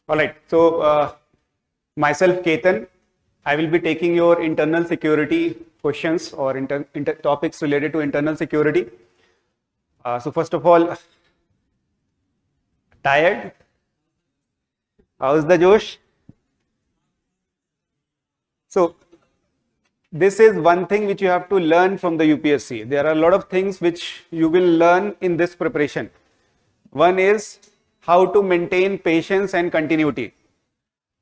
All right. So, myself, Ketan, I will be taking your internal security questions or topics related to internal security. So, first of all, tired? How's the Josh? So, this is one thing which you have to learn from the UPSC. There are a lot of things which you will learn in this preparation. One is how to maintain patience and continuity.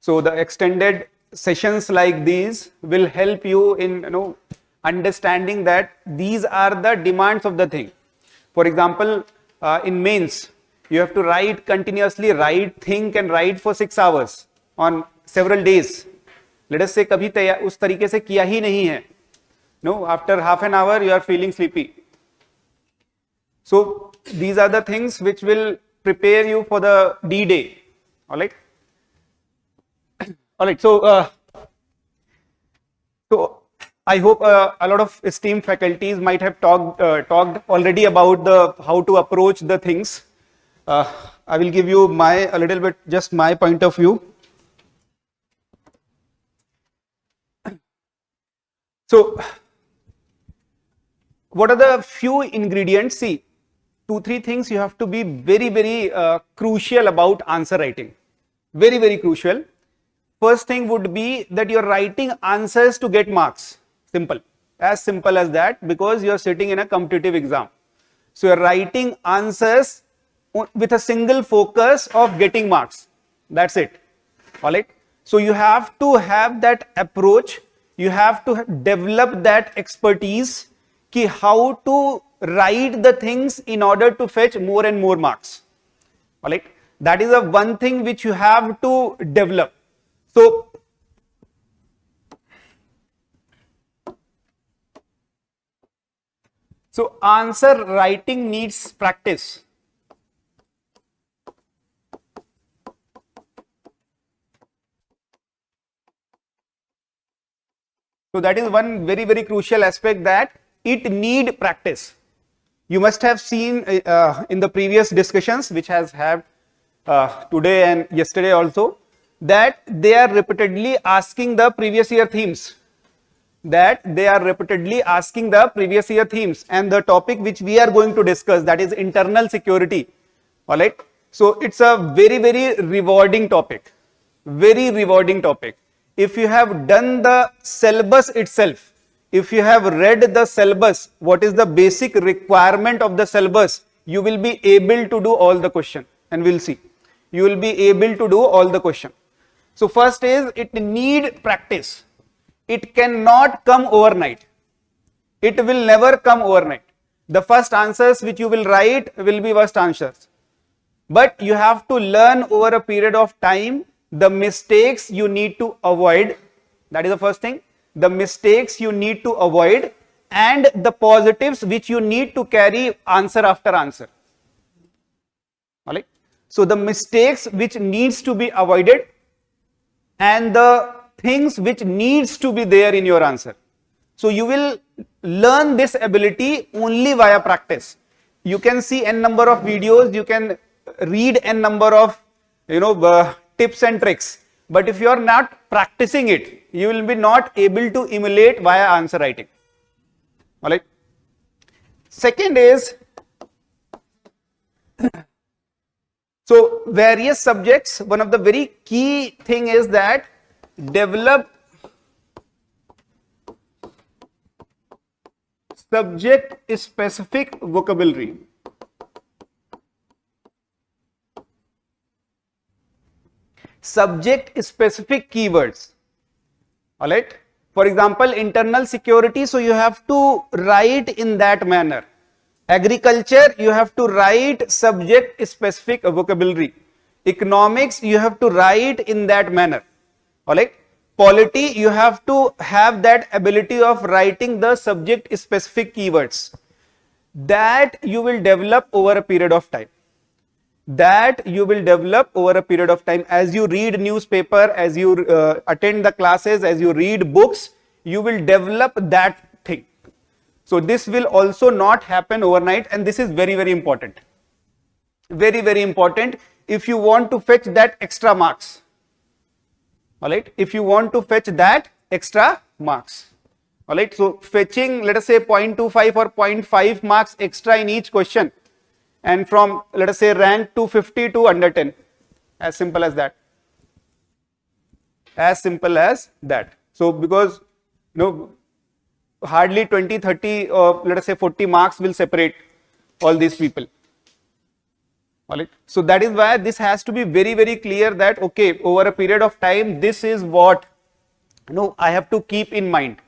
So the extended sessions like these will help you in understanding that these are the demands of the thing. For example, in mains, you have to write continuously, think and write for 6 hours on several days. Let us say कभी उस तरीके से किया ही नहीं है. No, after half an hour you are feeling sleepy. So these are the things which will prepare you for the D-Day. All right. All right. So I hope a lot of esteemed faculties might have talked already about how to approach the things. I will give you a little bit just my point of view. So, what are the few ingredients? See, 2-3 things you have to be very crucial about answer writing. Very crucial. First thing would be that you're writing answers to get marks. Simple. As simple as that, because you're sitting in a competitive exam. So, you're writing answers with a single focus of getting marks. That's it. Alright. So, you have to have that approach. You have to develop that expertise ki how to write the things in order to fetch more and more marks. Alright, that is the one thing which you have to develop. So answer writing needs practice. So that is one very crucial aspect, that it need practice. You must have seen in the previous discussions which has had today and yesterday also, that they are repeatedly asking the previous year themes. And the topic which we are going to discuss, that is internal security. All right. So it's a very rewarding topic. If you have done the syllabus itself, if you have read the syllabus, what is the basic requirement of the syllabus, you will be able to do all the question, and we'll see. You will be able to do all the question. So first is, it need practice. It cannot come overnight. It will never come overnight. The first answers which you will write will be first answers. But you have to learn over a period of time the mistakes you need to avoid. That is the first thing. The mistakes you need to avoid, and the positives which you need to carry answer after answer. Alright. So the mistakes which needs to be avoided, and the things which needs to be there in your answer. So you will learn this ability only via practice. You can see n number of videos, you can read n number of tips and tricks, but if you are not practicing it, you will be not able to emulate via answer writing. All right. Second is, so various subjects, one of the very key thing is that develop subject specific vocabulary. Subject specific keywords. All right. For example, internal security, so you have to write in that manner. Agriculture, you have to write subject specific vocabulary. Economics, you have to write in that manner. All right. Polity, you have to have that ability of writing the subject specific keywords. That you will develop over a period of time. As you read newspaper, as you attend the classes, as you read books, you will develop that thing. So this will also not happen overnight, and this is very important. if you want to fetch that extra marks. All right, if you want to fetch that extra marks. All right, so fetching, let us say 0.25 or 0.5 marks extra in each question, and from, let us say, rank 250 to under 10, as simple as that. As simple as that. So because hardly 20, 30 or let us say 40 marks will separate all these people. All right. So that is why this has to be very, very clear that okay, over a period of time, this is what I have to keep in mind.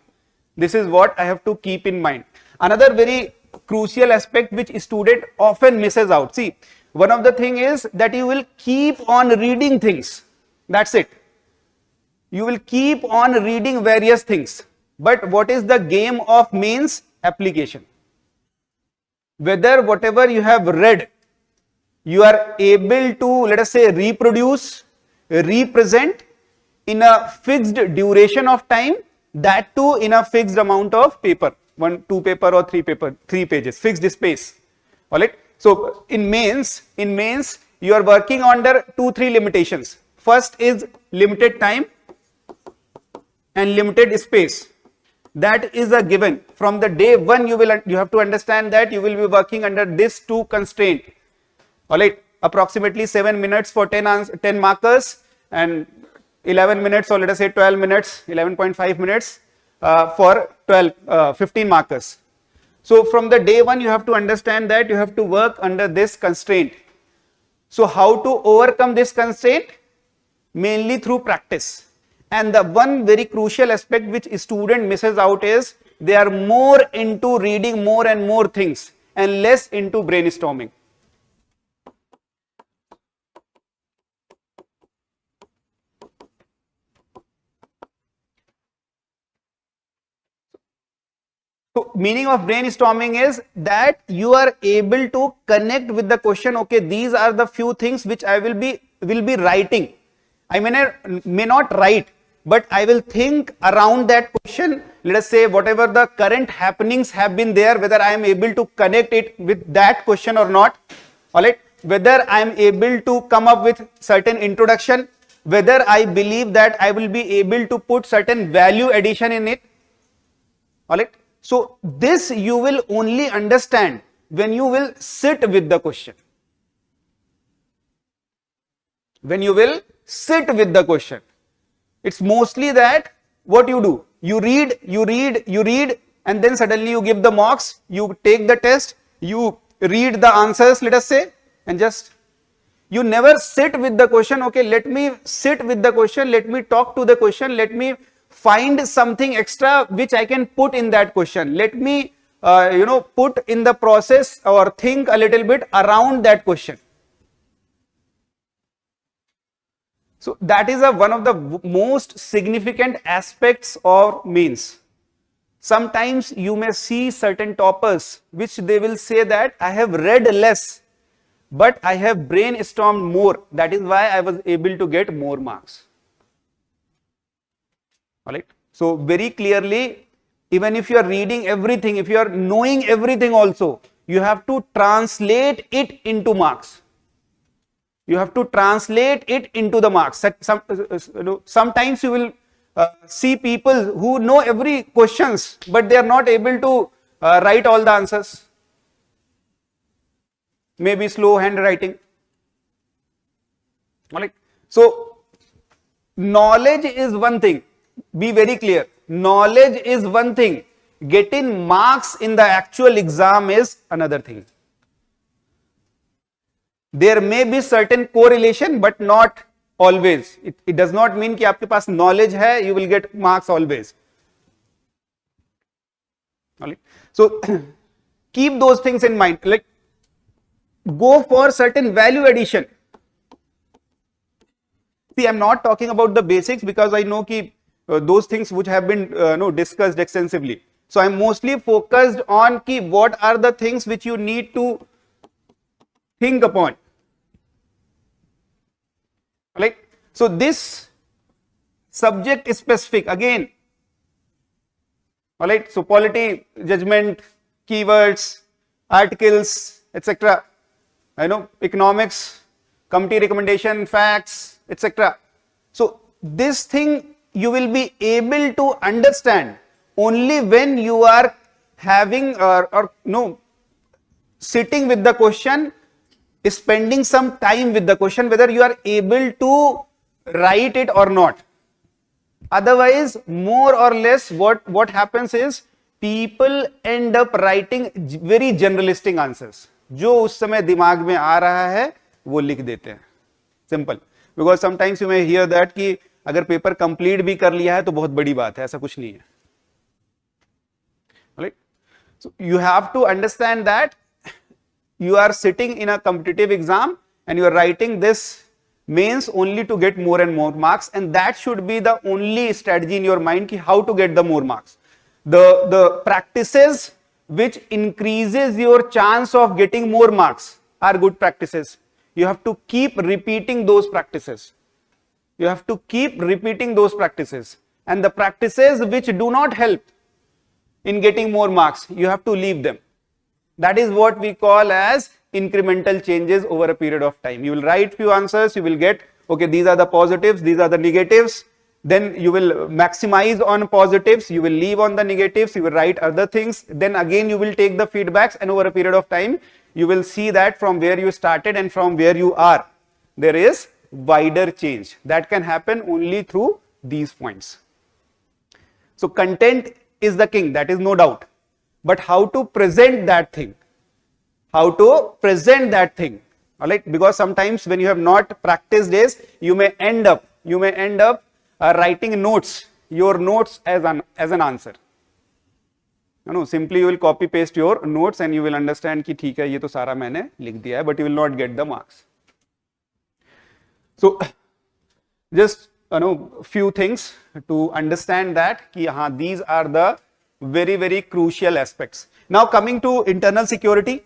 This is what I have to keep in mind. Another very crucial aspect which student often misses out. See, one of the thing is that you will keep on reading things. That's it. You will keep on reading various things. But what is the game of mains? Application. Whether whatever you have read, you are able to, let us say, reproduce, represent in a fixed duration of time, that too in a fixed amount of paper, 1, 2 paper or 3 pages, fixed space. All right. So in mains, you are working under 2-3 limitations. First is limited time and limited space. That is a given. From the day one, you have to understand that you will be working under this 2 constraint. All right, approximately 7 minutes for 10 markers and 11 minutes, or let us say 12 minutes, 11.5 minutes for 15 markers. So from the day one, you have to understand that you have to work under this constraint. So how to overcome this constraint? Mainly through practice. And the one very crucial aspect which student misses out is they are more into reading more and more things and less into brainstorming. So meaning of brainstorming is that you are able to connect with the question. Okay, these are the few things which I will be writing. I may not write, but I will think around that question. Let us say whatever the current happenings have been there, whether I am able to connect it with that question or not. All right, whether I am able to come up with certain introduction, whether I believe that I will be able to put certain value addition in it. All right. So this you will only understand when you will sit with the question. When you will sit with the question. It's mostly that what you do. You read, and then suddenly you give the marks, you take the test, you read the answers, let us say, and just you never sit with the question. Okay, let me sit with the question, let me talk to the question, let me find something extra which I can put in that question. Let me put in the process or think a little bit around that question. So that is one of the most significant aspects of mains. Sometimes you may see certain toppers which they will say that I have read less, but I have brainstormed more. That is why I was able to get more marks. All right. So very clearly, even if you are reading everything, if you are knowing everything also, you have to translate it into marks. You have to translate it into the marks. Sometimes you will see people who know every questions, but they are not able to write all the answers. Maybe slow handwriting. All right. So knowledge is one thing. Be very clear. Knowledge is one thing. Getting marks in the actual exam is another thing. There may be certain correlation, but not always. It does not mean कि आपके पास knowledge है, you will get marks always. All right. So keep those things in mind. Like go for certain value addition. See, I'm not talking about the basics because I know कि those things which have been discussed extensively. So I'm mostly focused on कि what are the things which you need to think upon. Right? So this subject is specific again. All right. So polity, judgment, keywords, articles, etc. I know economics. committee recommendation, facts, etc. So this thing you will be able to understand only when you are having or no sitting with the question, spending some time with the question, whether you are able to write it or not. Otherwise, more or less what happens is people end up writing very generalistic answers. जो उस समय दिमाग में आ रहा है वो लिख देते हैं. Simple. Because sometimes you may hear that कि अगर पेपर कंप्लीट भी कर लिया है तो बहुत बड़ी बात है, ऐसा कुछ नहीं है. Right? So you have to understand that you are sitting in a competitive exam and you are writing this mains only to get more and more marks, and that should be the only strategy in your mind ki how to get the more marks. The practices which increases your chance of getting more marks are good practices. You have to keep repeating those practices. You have to keep repeating those practices, and the practices which do not help in getting more marks, you have to leave them. That is what we call as incremental changes over a period of time. You will write few answers, you will get, okay, these are the positives, these are the negatives, then you will maximize on positives, you will leave on the negatives, you will write other things, then again you will take the feedbacks, and over a period of time you will see that from where you started and from where you are, there is wider change. That can happen only through these points. So content is the king, that is no doubt. But how to present that thing? How to present that thing? All right, because sometimes when you have not practiced this, you may end up writing notes, your notes as an answer. No, simply you will copy paste your notes and you will understand कि ठीक है ये तो सारा मैंने लिख दिया है, but you will not get the marks. So just few things to understand that कि हाँ, these are the very, very crucial aspects. Now coming to internal security.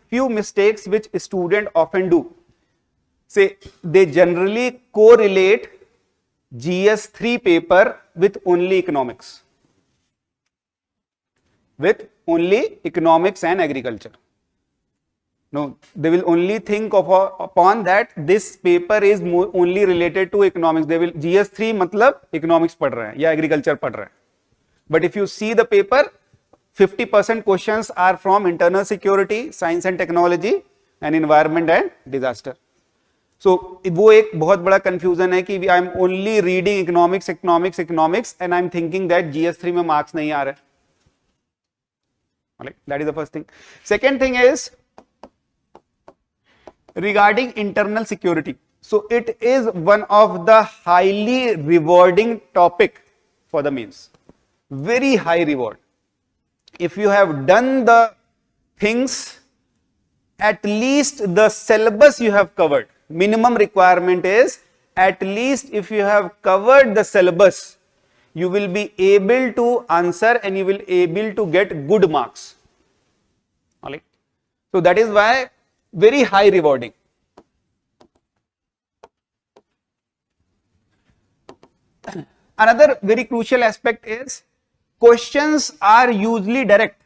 Few mistakes which students often do. Say they generally correlate GS3 paper with only economics. With only economics and agriculture. No, they will only think upon that this paper is only related to economics. They will GS3 मतलब economics पढ़ रहे हैं या agriculture पढ़ रहे हैं. But if you see the paper, 50% questions are from internal security, science and technology, and environment and disaster. So वो एक बहुत बड़ा confusion है कि I am only reading economics, and I am thinking that GS3 में marks नहीं आ रहे. Alright, that is the first thing. Second thing is regarding internal security. So it is one of the highly rewarding topic for the mains. Very high reward. If you have done the things, at least the syllabus you have covered. Minimum requirement is at least if you have covered the syllabus, you will be able to answer and you will be able to get good marks. All right. So that is why very high rewarding. Another very crucial aspect is questions are usually direct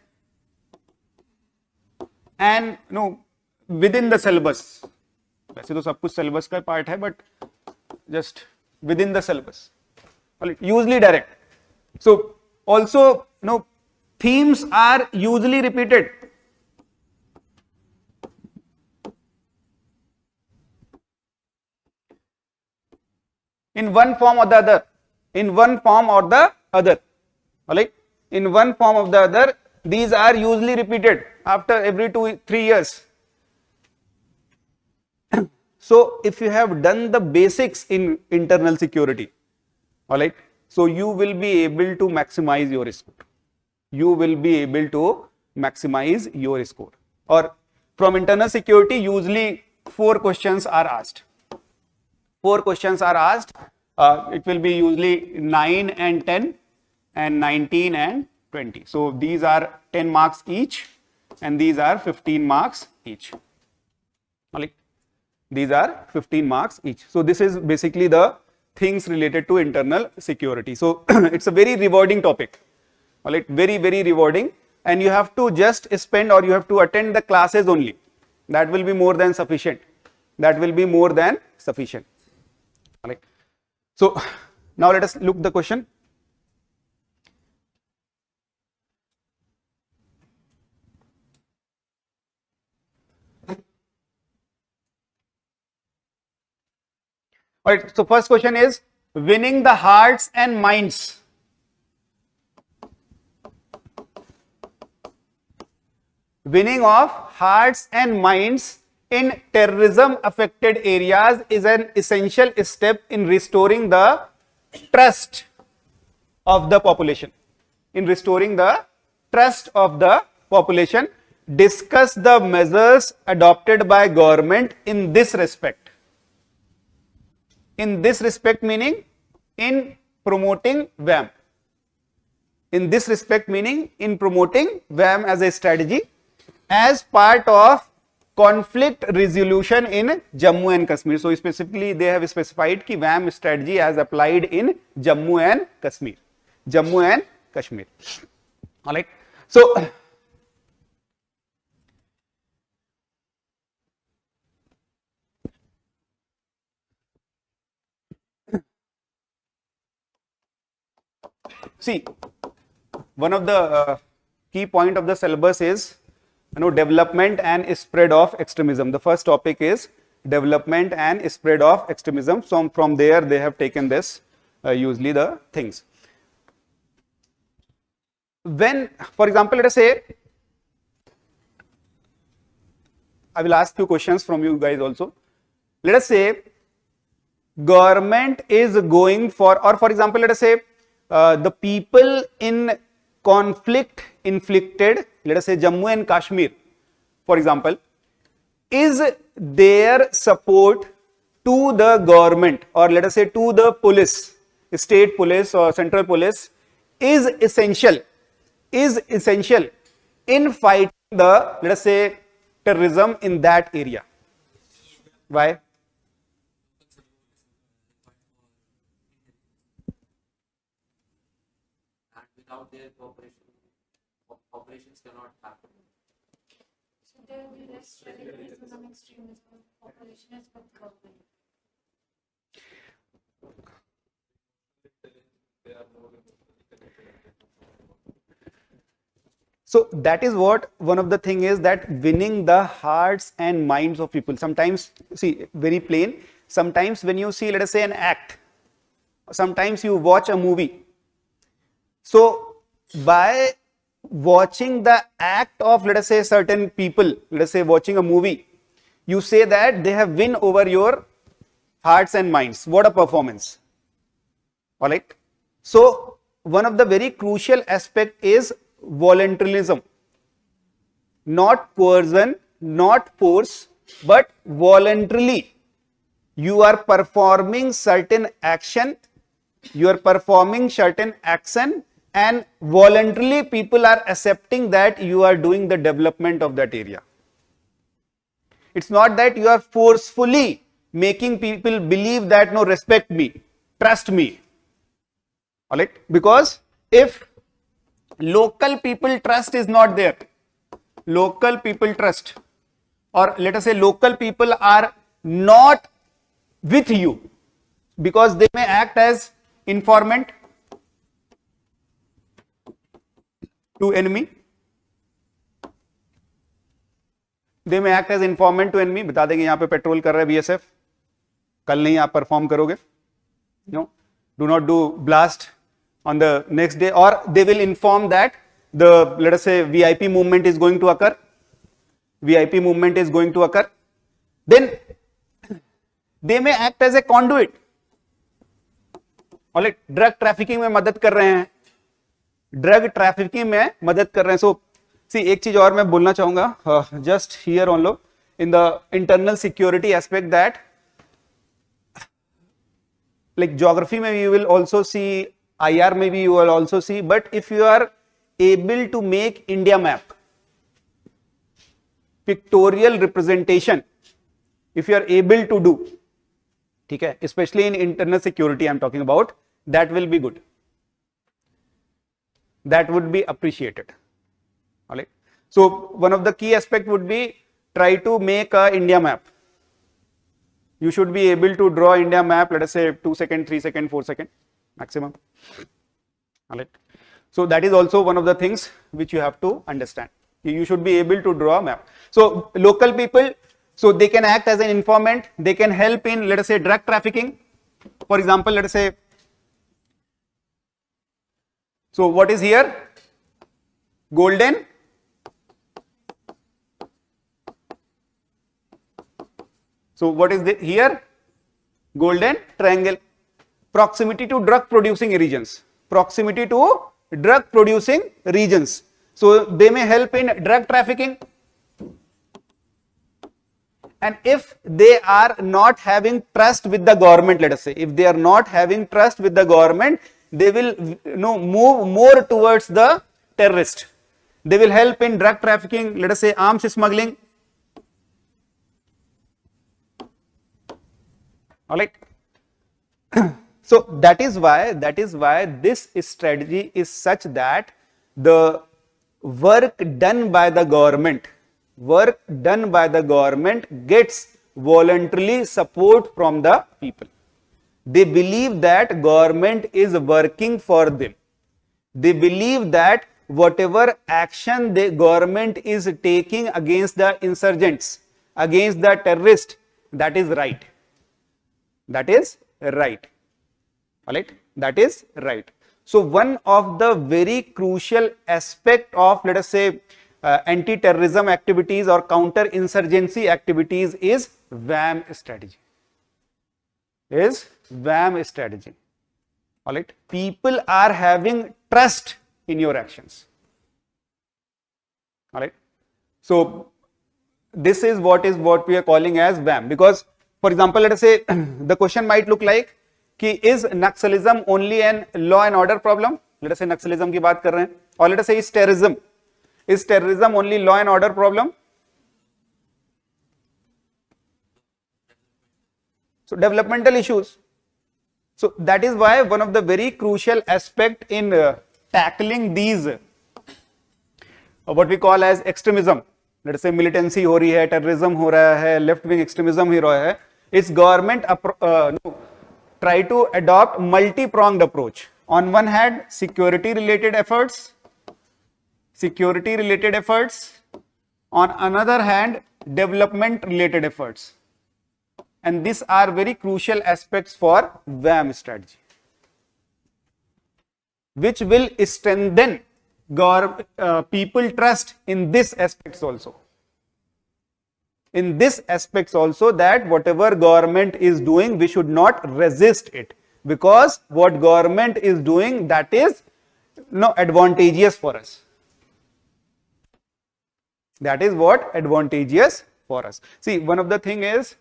and within the syllabus. वैसे तो सब कुछ syllabus का part है, but just within the syllabus. Usually direct. So also themes are usually repeated. In one form or the other. In one form or the other. Alright? In one form or the other, these are usually repeated after every 2-3 years. So if you have done the basics in internal security, alright, so you will be able to maximize your score. You will be able to maximize your score. Or from internal security, usually 4 questions are asked. 4 questions are asked. It will be usually 9 and 10 and 19 and 20. So these are 10 marks each and these are 15 marks each. Alright. These are 15 marks each. So this is basically the things related to internal security. So it's a very rewarding topic. All right, very, very rewarding, and you have to just spend, or you have to attend the classes only. That will be more than sufficient. That will be more than sufficient. All right. So now let us look the question. All right. So first question is winning the hearts and minds. Winning of hearts and minds in terrorism affected areas is an essential step in restoring the trust of the population. In restoring the trust of the population, discuss the measures adopted by government in this respect. In this respect meaning in promoting WHAM. In this respect meaning in promoting WHAM as a strategy as part of conflict resolution in Jammu and Kashmir. So specifically they have specified ki WHAM strategy as applied in Jammu and Kashmir. Jammu and Kashmir. All right. So see, one of the key point of the syllabus is development and spread of extremism. The first topic is development and spread of extremism. So from there they have taken this usually the things. When, for example, let us say, I will ask few questions from you guys also. Let us say government is going for, or for example, let us say the people in conflict inflicted, let us say Jammu and Kashmir, for example, is their support to the government, or let us say to the police, state police or central police, is essential in fighting the, let us say, terrorism in that area. Why? And without their cooperation, operations cannot happen. So there will be less radicalism, extremism, population as per the government. So that is what one of the thing is, that winning the hearts and minds of people. Sometimes, see, very plain, sometimes when you see, let us say, an act, sometimes you watch a movie. So by watching the act of, let us say, certain people, let us say watching a movie, you say that they have win over your hearts and minds. What a performance. All right. So one of the very crucial aspect is voluntarism, not coercion, not force, but voluntarily you are performing certain action, and voluntarily people are accepting that you are doing the development of that area. It's not that you are forcefully making people believe that no, respect me, trust me. All right, because if local people trust is not there, local people trust, or let us say local people are not with you, because they may act as informant to enemy, they may act as informant to enemy. बता देंगे यहाँ पे petrol कर रहा है BSF, कल नहीं आप परफॉर्म करोगे, no, do not do blast on the next day, or they will inform that the, let us say, VIP movement is going to occur, then they may act as a conduit. All right, drug trafficking में मदद कर रहे हैं, so see, एक चीज और मैं बोलना चाहूंगा, just here only in the internal security aspect, that like geography maybe you will also see, IR maybe you will also see, but if you are able to make India map, pictorial representation, if you are able to do, okay, especially in internal security I am talking about, that will be good. that would be appreciated. All right. So one of the key aspect would be try to make a India map. You should be able to draw India map, let us say 2 seconds, 3 seconds, 4 seconds maximum. All right. So that is also one of the things which you have to understand. You should be able to draw a map. So local people, so they can act as an informant, they can help in, let us say, drug trafficking. For example, let us say, so what is here? Golden So what is here? Golden triangle. Proximity to drug producing regions. Proximity to drug producing regions. So they may help in drug trafficking. And if they are not having trust with the government, let us say, if they are not having trust with the government, they will move more towards the terrorist. They will help in drug trafficking, let us say arms smuggling. All right. So that is why this strategy is such that the work done by the government gets voluntarily support from the people. They believe that government is working for them. They believe that whatever action the government is taking against the insurgents, against the terrorists, that is right. That is right. All right. That is right. So one of the very crucial aspect of, let us say, anti-terrorism activities or counter-insurgency activities is WHAM strategy. All right. People are having trust in your actions. All right. So this is what we are calling as WHAM. Because, for example, let us say the question might look like, कि is Naxalism only an law and order problem? Let us say Naxalism की बात कर रहे हैं. Or let us say is terrorism only law and order problem? So developmental issues. So that is why one of the very crucial aspect in tackling these what we call as extremism. Let us say militancy हो रही है, terrorism हो रहा है, left wing extremism हो रहा है. Its government try to adopt multi-pronged approach. On one hand, security related efforts. On another hand, development related efforts. And these are very crucial aspects for WHAM strategy, which will strengthen people trust in this aspects also. In this aspects also, that whatever government is doing, we should not resist it, because what government is doing, that is advantageous for us. That is what advantageous for us. See, one of the thing is,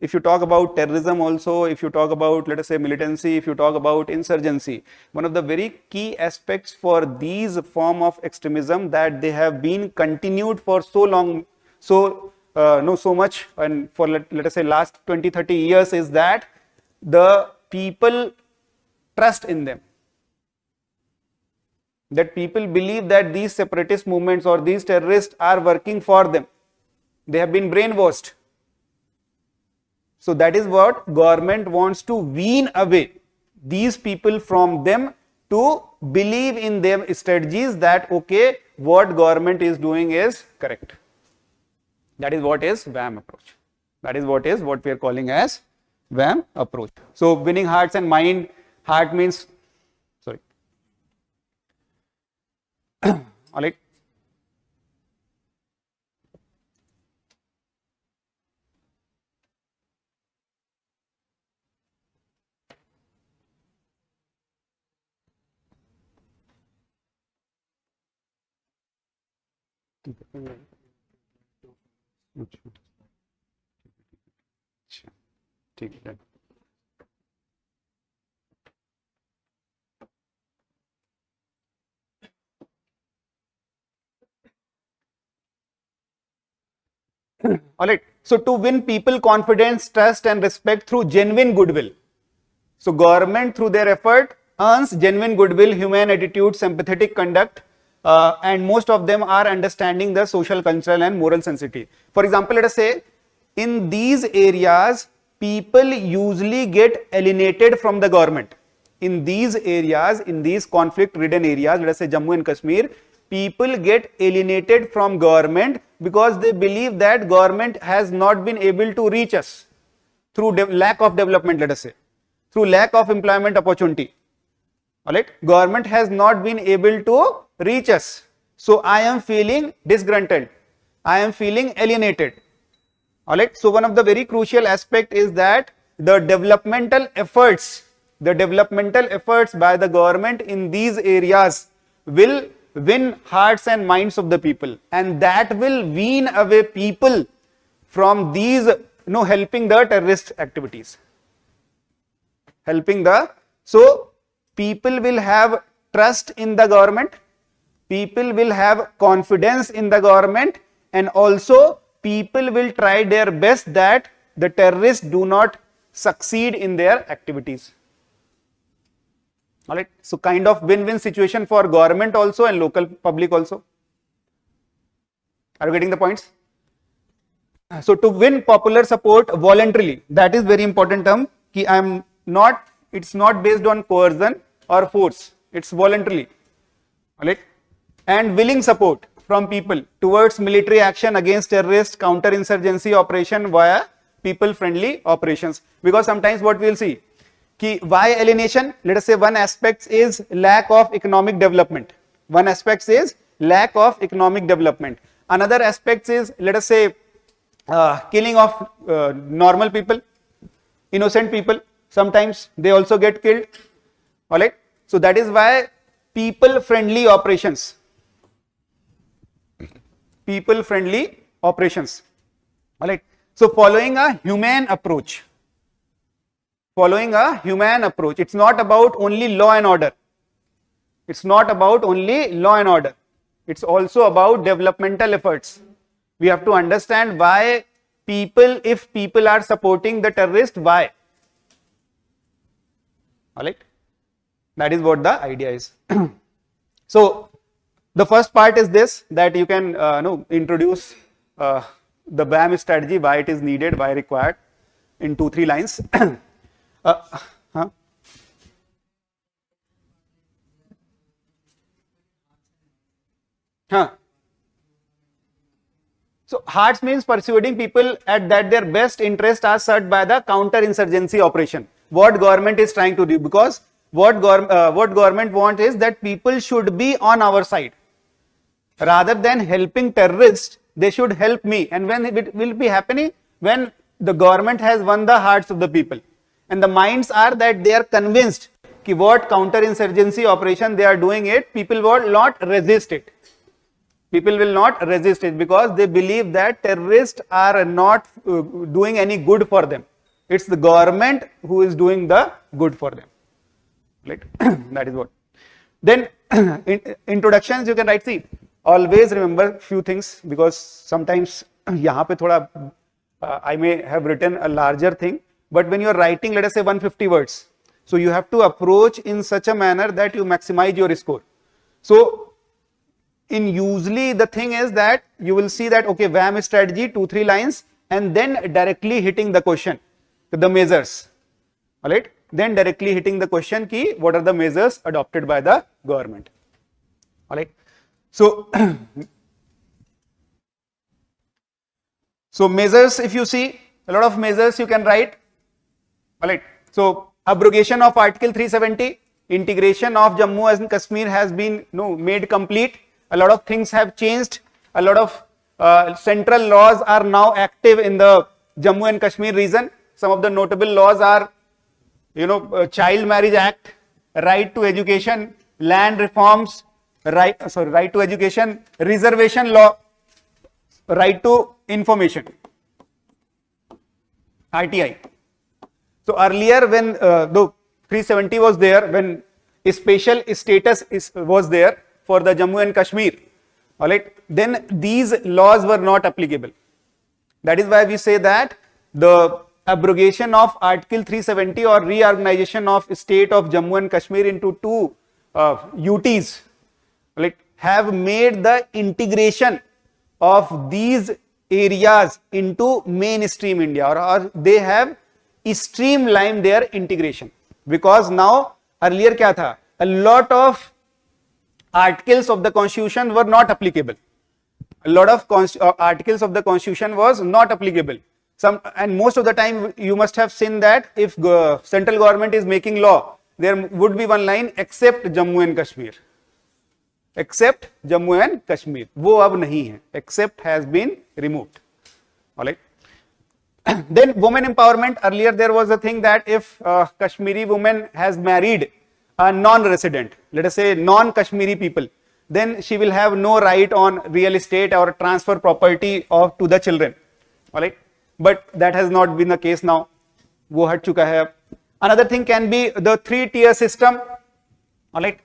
if you talk about terrorism also, if you talk about, let us say, militancy, if you talk about insurgency, one of the very key aspects for these form of extremism that they have been continued for so long, so much, and for let us say last 20-30 years, is that the people trust in them. That people believe that these separatist movements or these terrorists are working for them. They have been brainwashed. So that is what government wants to wean away these people from them, to believe in their strategies that okay, what government is doing is correct. That is what is WHAM approach. That is what we are calling as WHAM approach. So winning hearts and mind. Heart means, sorry. All right. ठीक है. All right. So to win people confidence, trust and respect through genuine goodwill. So government through their effort earns genuine goodwill, humane attitude, sympathetic conduct, and most of them are understanding the social, cultural, and moral sensitivity. For example, let us say in these areas, people usually get alienated from the government. In these areas, in these conflict-ridden areas, let us say Jammu and Kashmir, people get alienated from government because they believe that government has not been able to reach us through lack of development, let us say, through lack of employment opportunity. All right, government has not been able to reach us. So I am feeling disgruntled. I am feeling alienated. All right, so one of the very crucial aspect is that the developmental efforts by the government in these areas will win hearts and minds of the people, and that will wean away people from these, helping the terrorist activities. So people will have trust in the government, people will have confidence in the government, and also people will try their best that the terrorists do not succeed in their activities. All right, so kind of win-win situation for government also and local public also. Are you getting the points? So to win popular support voluntarily, that is very important term. It's not based on coercion or force. It's voluntarily. All right, and willing support from people towards military action against terrorist counter-insurgency operation via people-friendly operations. Because sometimes what we will see, why alienation? Let us say one aspect is lack of economic development. Another aspect is, let us say, killing of normal people, innocent people. Sometimes they also get killed. All right. So that is why people-friendly operations. All right. So following a humane approach. It's not about only law and order. It's also about developmental efforts. We have to understand why if people are supporting the terrorist, why? All right. That is what the idea is. So the first part is this, that you can introduce the WHAM strategy, why it is needed, why required, in 2-3 lines. So hearts means persuading people at that their best interest are served by the counter-insurgency operation. What government is trying to do, because what government wants is that people should be on our side. Rather than helping terrorists, they should help me. And when it will be happening? When the government has won the hearts of the people. And the minds are that they are convinced that what counter-insurgency operation they are doing it, people will not resist it. Because they believe that terrorists are not doing any good for them. It's the government who is doing the good for them. Right? That is what. Then introductions you can write. See, always remember few things, because sometimes यहाँ पे थोड़ा I may have written a larger thing, but when you are writing, let us say 150 words, so you have to approach in such a manner that you maximize your score. So usually the thing is that you will see that, okay, WHAM strategy, 2-3 lines, and then directly hitting the question, the measures. All right, then directly hitting the question key, what are the measures adopted by the government. All right, so measures, if you see, a lot of measures you can write. All right, so abrogation of Article 370, integration of Jammu and Kashmir has been made complete. A lot of things have changed. A lot of central laws are now active in the Jammu and Kashmir region. Some of the notable laws are, Child Marriage Act, Right to Education, Land Reforms, Right to Education, Reservation Law, Right to Information, RTI. So earlier when the 370 was there, when a special status was there for the Jammu and Kashmir, all right, then these laws were not applicable. That is why we say that the abrogation of Article 370 or reorganization of state of Jammu and Kashmir into two UTs, like, have made the integration of these areas into mainstream India, or they have streamlined their integration. Because now, earlier क्या था, a lot of articles of the constitution were not applicable. A lot of articles of the constitution was not applicable. And most of the time you must have seen that if central government is making law, there would be one line, except Jammu and Kashmir. Except Jammu and Kashmir. वो अब नहीं है. Except has been removed. All right. Then women empowerment. Earlier there was a thing that if Kashmiri woman has married a non-resident, let us say non-Kashmiri people, then she will have no right on real estate or transfer property to the children. All right. But that has not been the case now. वो हट चुका है. Another thing can be the 3-tier system. All right.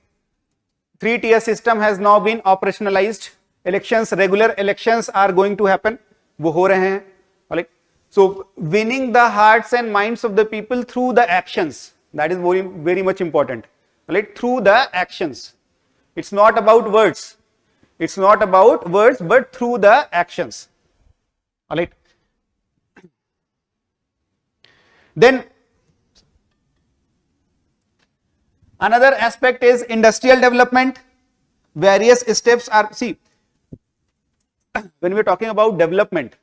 3-tier system has now been operationalized. Elections, regular elections are going to happen. वो हो रहे हैं. All right. So winning the hearts and minds of the people through the actions, that is very, very much important. All right. Through the actions. It's not about words. It's not about words, but through the actions. All right. Then another aspect is industrial development. Various steps are, see, when we are talking about development,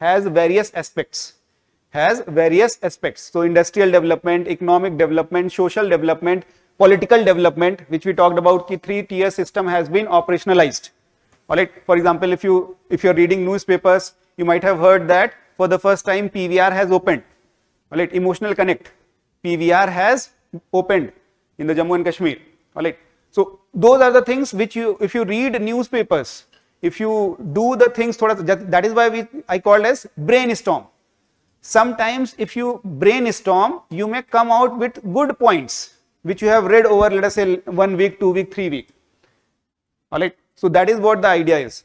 has various aspects. So industrial development, economic development, social development, political development, which we talked about, ki 3-tier system has been operationalized. All right. For example, if you're reading newspapers, you might have heard that for the first time PVR has opened. All right. Emotional connect. PVR has opened in the Jammu and Kashmir. All right. So those are the things which if you read newspapers, if you do the things, that is why I called as brainstorm. Sometimes if you brainstorm, you may come out with good points which you have read over, let us say, 1 week, 2 week, 3 week. All right. So that is what the idea is.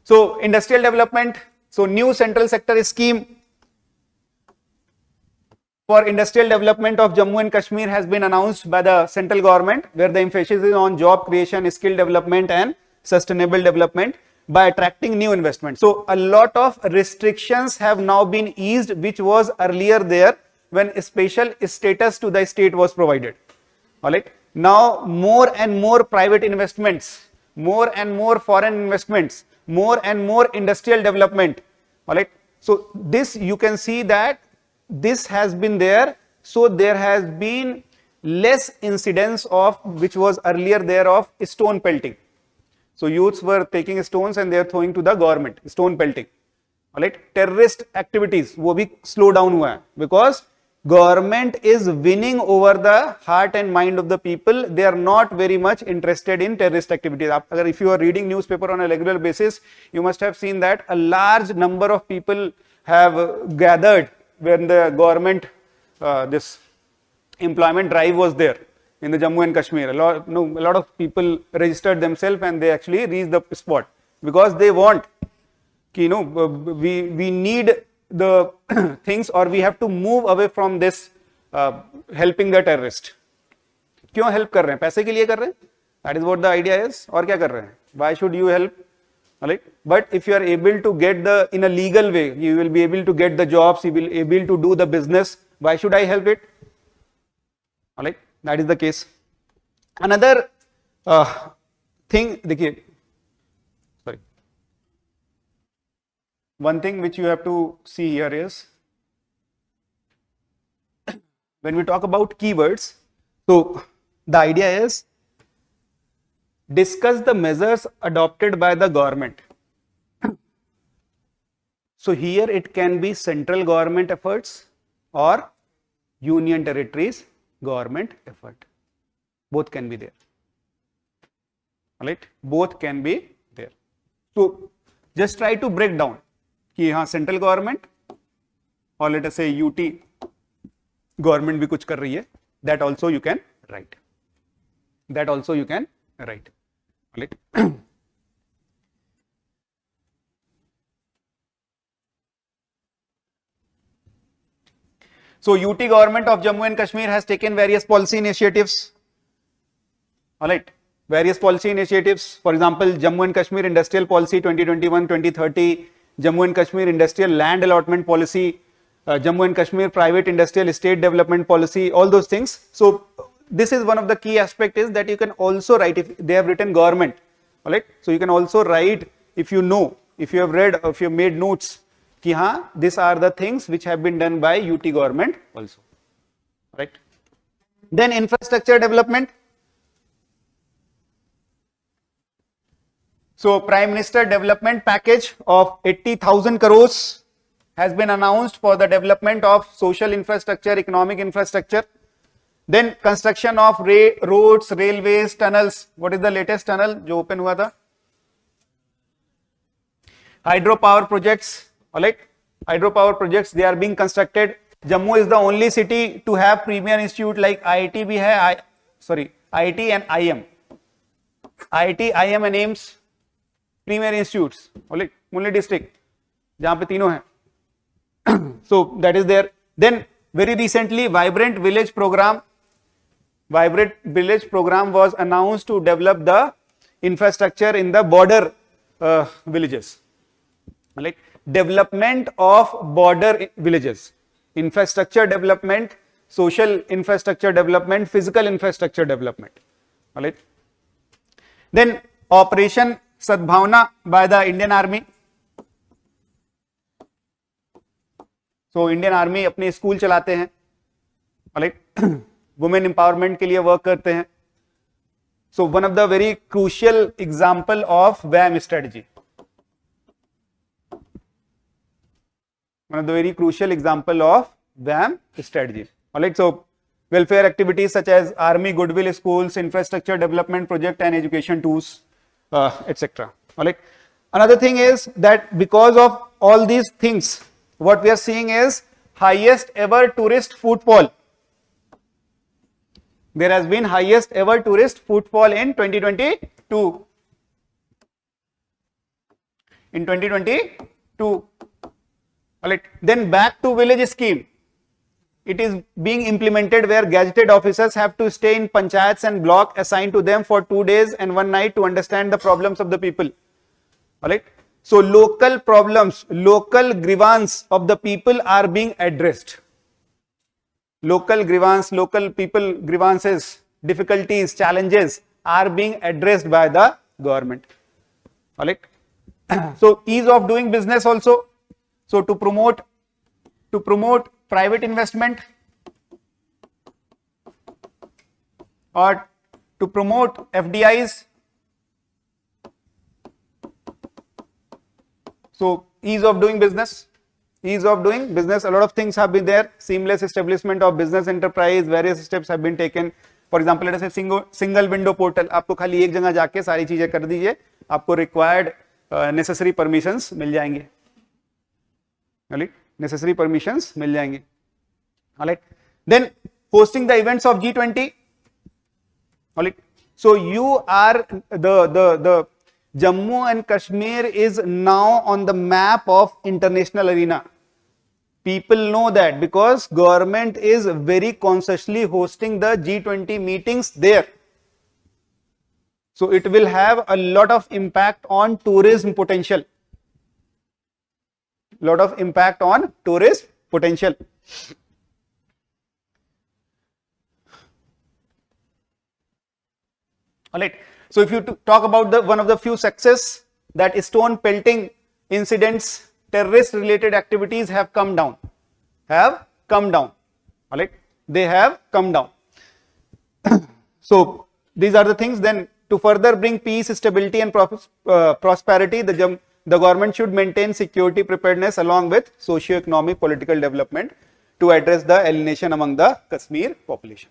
So industrial development. So new central sector scheme for industrial development of Jammu and Kashmir has been announced by the central government, where the emphasis is on job creation, skill development and sustainable development by attracting new investment. So a lot of restrictions have now been eased, which was earlier there when special status to the state was provided. All right. Now more and more private investments, more and more foreign investments, more and more industrial development. All right. So this, you can see that this has been there. So there has been less incidence of, which was earlier there, of stone pelting. So youths were taking stones and they are throwing to the government, stone pelting. All right. Terrorist activities, wo bhi slow down hua hai, because government is winning over the heart and mind of the people. They are not very much interested in terrorist activities. If you are reading newspaper on a regular basis, you must have seen that a large number of people have gathered when the government, this employment drive was there in the Jammu and Kashmir. A lot of people registered themselves and they actually reached the spot because they want, we need the things, or we have to move away from this helping the terrorist. क्यों help कर रहे हैं? पैसे के लिए कर रहे हैं? That is what the idea is. और क्या कर रहे हैं? Why should you help? All right. But if you are able to get in a legal way, you will be able to get the jobs, you will be able to do the business. Why should I help it? All right. That is the case. Another thing, sorry. One thing which you have to see here is, when we talk about keywords, so the idea is, discuss the measures adopted by the government. So here it can be central government efforts or union territories government effort. Both can be there. All right. Both can be there. So just try to break down कि हाँ central government or let us say UT government भी कुछ कर रही है. That also you can write. That also you can write. All right. So UT government of Jammu and Kashmir has taken various policy initiatives. All right, various policy initiatives. For example, Jammu and Kashmir Industrial Policy 2021-2030, Jammu and Kashmir Industrial Land Allotment Policy, Jammu and Kashmir Private Industrial Estate Development Policy, all those things. So this is one of the key aspect is that you can also write, if they have written government, all right. So you can also write, if you know, if you have read, if you have made notes, ki haan, these are the things which have been done by UT government also, right. Then infrastructure development. So Prime Minister development package of 80,000 crores has been announced for the development of social infrastructure, economic infrastructure. Then construction of roads, railways, tunnels. What is the latest tunnel जो open हुआ था? Hydropower projects, all right. Hydropower projects, they are being constructed. Jammu is the only city to have premier institute like IIT भी है, IIT and IM. IIT, IM and AIMS, premier institutes, all right. Only district जहाँ पे तीनों हैं. So that is there. Then very recently, Vibrant Village program was announced to develop the infrastructure in the border villages. Like development of border villages, infrastructure development, social infrastructure development, physical infrastructure development. All right. Then Operation Sadbhavna by the Indian Army. So Indian Army अपने school चलाते हैं, right. Women empowerment के लिए work करते हैं. So one of the very crucial example of WHAM strategy. One of the very crucial example of WHAM strategy. All right. So welfare activities such as army goodwill schools, infrastructure development project and education tools, etc. All right. Another thing is that because of all these things, what we are seeing is highest ever tourist footfall. There has been highest ever tourist footfall in 2022. In 2022. All right. Then back to village scheme. It is being implemented where gazetted officers have to stay in panchayats and block assigned to them for 2 days and 1 night to understand the problems of the people. All right. So local problems, local grievance of the people are being addressed. Local grievance, local people grievances, difficulties, challenges are being addressed by the government. All right. So ease of doing business also. So to promote private investment or to promote FDIs. So ease of doing business, a lot of things have been there. Seamless establishment of business enterprise, various steps have been taken. For example, let us say single window portal. आपको खाली एक जगह जाके सारी चीजें कर दीजिए, आपको required necessary permissions मिल जाएंगे. Necessary permissions मिल जाएंगे. Alright. Then hosting the events of G20. Alright. So you are the Jammu and Kashmir is now on the map of international arena. People know that because government is very consciously hosting the G20 meetings there. So it will have a lot of impact on tourism potential. Lot of impact on tourist potential. All right. So if you talk about one of the few success, that stone pelting incidents, terrorist related activities have come down. All right. They have come down. So these are the things. Then to further bring peace, stability and prosperity, the government should maintain security preparedness along with socio-economic political development to address the alienation among the Kashmir population.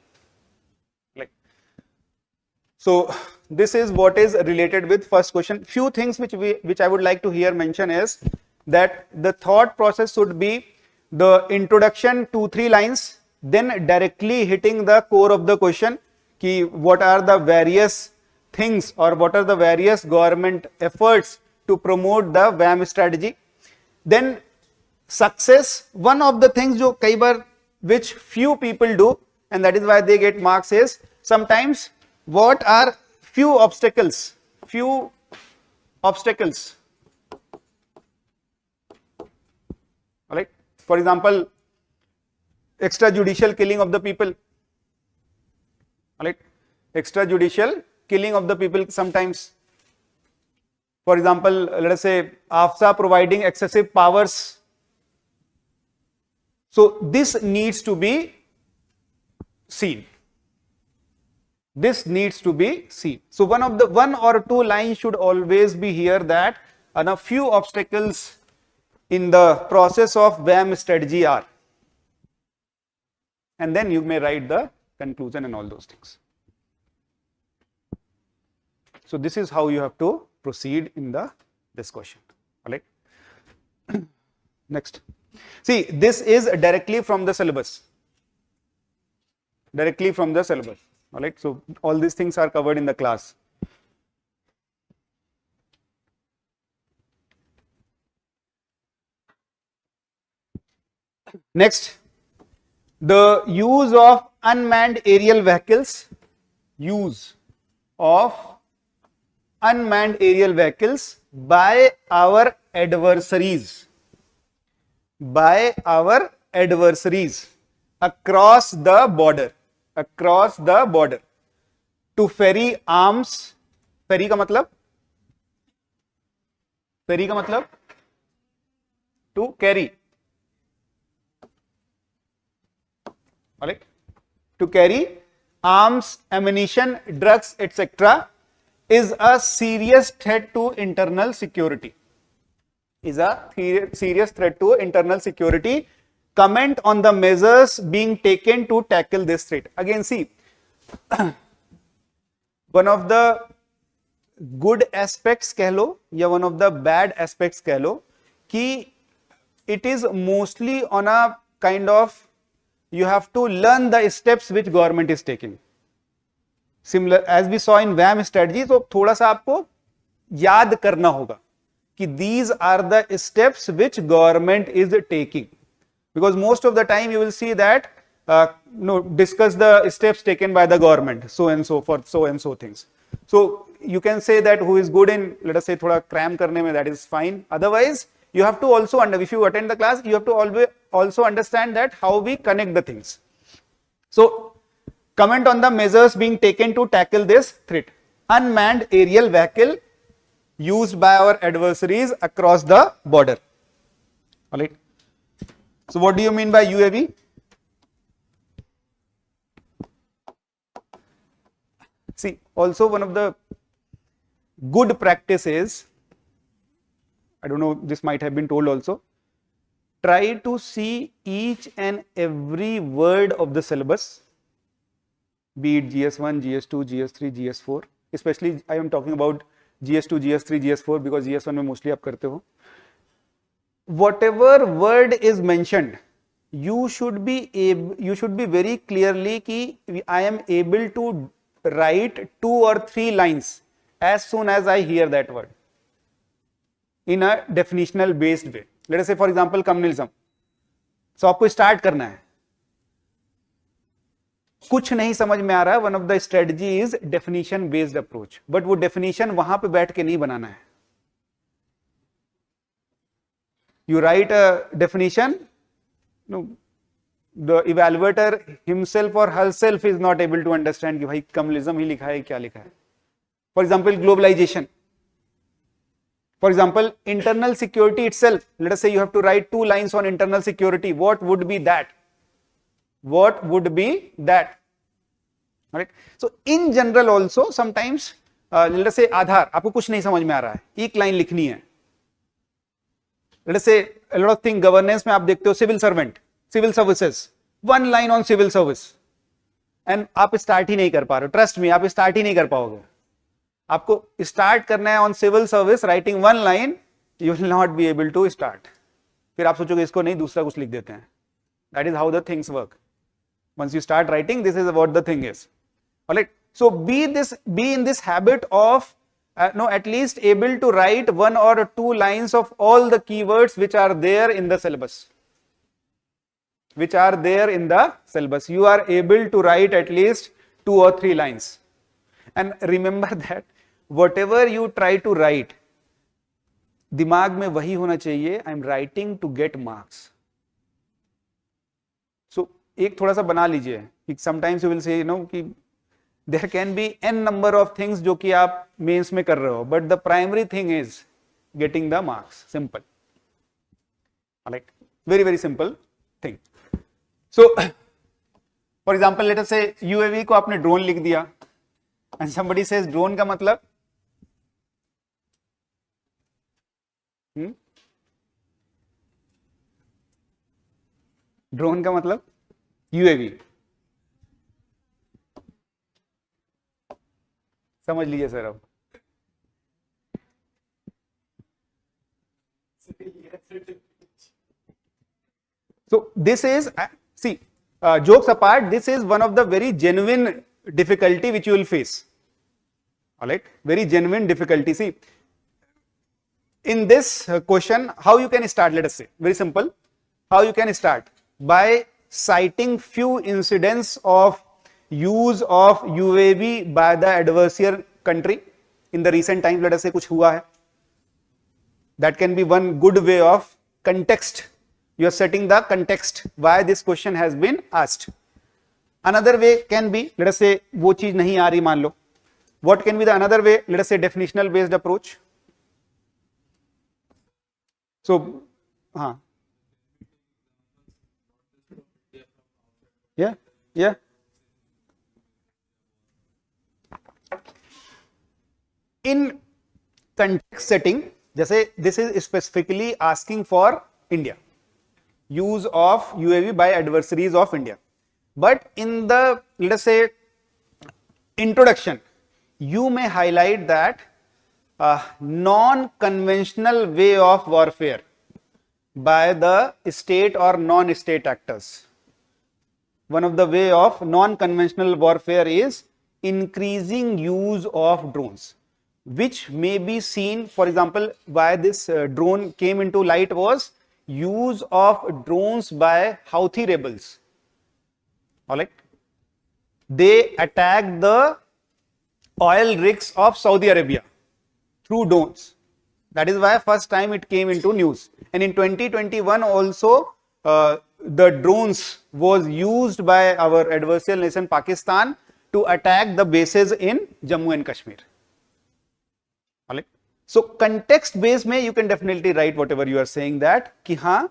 So this is what is related with first question. Few things which I would like to here mention is that the thought process should be the introduction 2-3 lines, then directly hitting the core of the question, ki what are the various things or what are the various government efforts to promote the WHAM strategy. Then success, one of the things जो कई बार which few people do, and that is why they get marks, is sometimes what are few obstacles, all right. For example, extrajudicial killing of the people, all right, extrajudicial killing of the people sometimes. For example, let us say AFSA providing excessive powers. So this needs to be seen. This needs to be seen. So one or two lines should always be here, that a few obstacles in the process of WHAM strategy are, and then you may write the conclusion and all those things. So this is how you have to proceed in this question. All right. Next. See, this is directly from the syllabus. Directly from the syllabus. All right. So all these things are covered in the class. Next, the use of unmanned aerial vehicles. Use of unmanned aerial vehicles by our adversaries. By our adversaries across the border. Across the border. To ferry arms. Ferry का मतलब? Ferry का मतलब? To carry. Alright, to carry arms, ammunition, drugs, etc. is a serious threat to internal security. Is a serious threat to internal security. Comment on the measures being taken to tackle this threat. Again, see, one of the good aspects कह लो या one of the bad aspects कह लो कि it is mostly on a kind of, you have to learn the steps which government is taking. Similar as we saw in WHAM strategy, तो थोड़ा सा आपको याद करना होगा कि these are the steps which government is taking, because most of the time you will see that discuss the steps taken by the government, so and so for so and so things. So you can say that who is good in, let us say, थोड़ा cram करने में, that is fine. Otherwise you have to also if you attend the class, you have to always also understand that how we connect the things. So comment on the measures being taken to tackle this threat. Unmanned aerial vehicle used by our adversaries across the border. All right. So what do you mean by UAV? See, also one of the good practices, I don't know, this might have been told also, try to see each and every word of the syllabus, be it GS1, GS2, GS3, GS4, especially I am talking about GS2, GS3, GS4 because GS1 में mostly आप करते हो. Whatever word is mentioned, you should be very clearly कि I am able to write 2 or 3 lines as soon as I hear that word in a definitional based way. Let us say for example communalism. So आपको start करना है, कुछ नहीं समझ में आ रहा है, one of the strategy is definition based approach, but वो definition वहां पे बैठ के नहीं बनाना है. You write a definition, no, the evaluator himself or herself is not able to understand कि भाई communalism ही लिखा है क्या लिखा है. For example, globalization. For example, internal security itself. Let us say you have to write 2 lines on internal security. What would be that? What would be that? All right. So in general also sometimes let us say आधार, आपको कुछ नहीं समझ में आ रहा है, एक line लिखनी है. Let us say a lot of things governance में आप देखते हो civil servant, civil services, 1 line on civil service, and आप start ही नहीं कर पा रहे हो. Trust me, आप start ही नहीं कर पाओगे. आपको start करना है on civil service, writing 1 line, you will not be able to start. फिर आप सोचोगे इसको नहीं, दूसरा कुछ लिख देते हैं. That is how the things work. Once you start writing, this is what the thing is. All right. So be in this habit of at least able to write 1 or 2 lines of all the keywords which are there in the syllabus. which are there in the syllabus. You are able to write at least 2 or 3 lines. And remember that whatever you try to write, दिमाग में वही होना चाहिए, I am writing to get marks. So एक थोड़ा सा बना लीजिए कि समटाइम्स यू विल से कि there can be an number of things जो कि आप मेंस में कर रहे हो, but the primary thing is getting the marks. Simple, right, very very simple thing. So for example let us say UAV को आपने ड्रोन लिख दिया एंड समबडी सेज ड्रोन का मतलब ड्रोन का मतलब यूएवी. समझ लीजिए सर. अब so this is see jokes apart, this is one of the very genuine difficulty which you will face. All right, very genuine difficulty. See, in this question, how you can start? Let us say very simple. How you can start? By citing few incidents of use of UAV by the adversarial country in the recent times. Let us say कुछ हुआ है. That can be one good way of context. You are setting the context why this question has been asked. Another way can be, let us say वो चीज नहीं आ रही मान लो. What can be the another way? Let us say definitional based approach. So, हाँ. Yeah. In context setting, जैसे this is specifically asking for India, use of UAV by adversaries of India. But in the, let us say, introduction, you may highlight that non-conventional way of warfare by the state or non-state actors. One of the way of non-conventional warfare is increasing use of drones, which may be seen, for example, why this drone came into light was use of drones by Houthi rebels. All right, they attacked the oil rigs of Saudi Arabia through drones. That is why first time it came into news. And in 2021 also the drones was used by our adversarial nation Pakistan to attack the bases in Jammu and Kashmir. All right. So context based में you can definitely write whatever you are saying, that कि हाँ,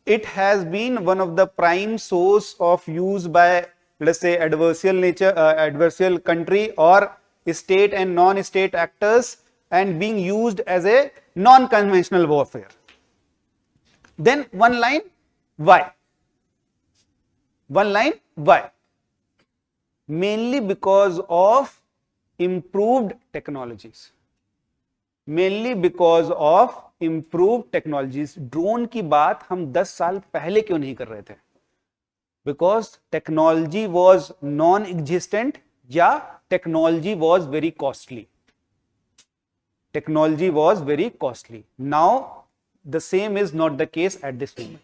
it has been one of the prime source of use by, let us say, adversarial nature, adversarial country or state and non-state actors, and being used as a non-conventional warfare. Then one line, why? One line, why? Mainly because of improved technologies. Mainly because of improved technologies. Drone की बात हम 10 साल पहले क्यों नहीं कर रहे थे? Because technology was non-existent या technology was very costly. Technology was very costly. Now the same is not the case at this moment.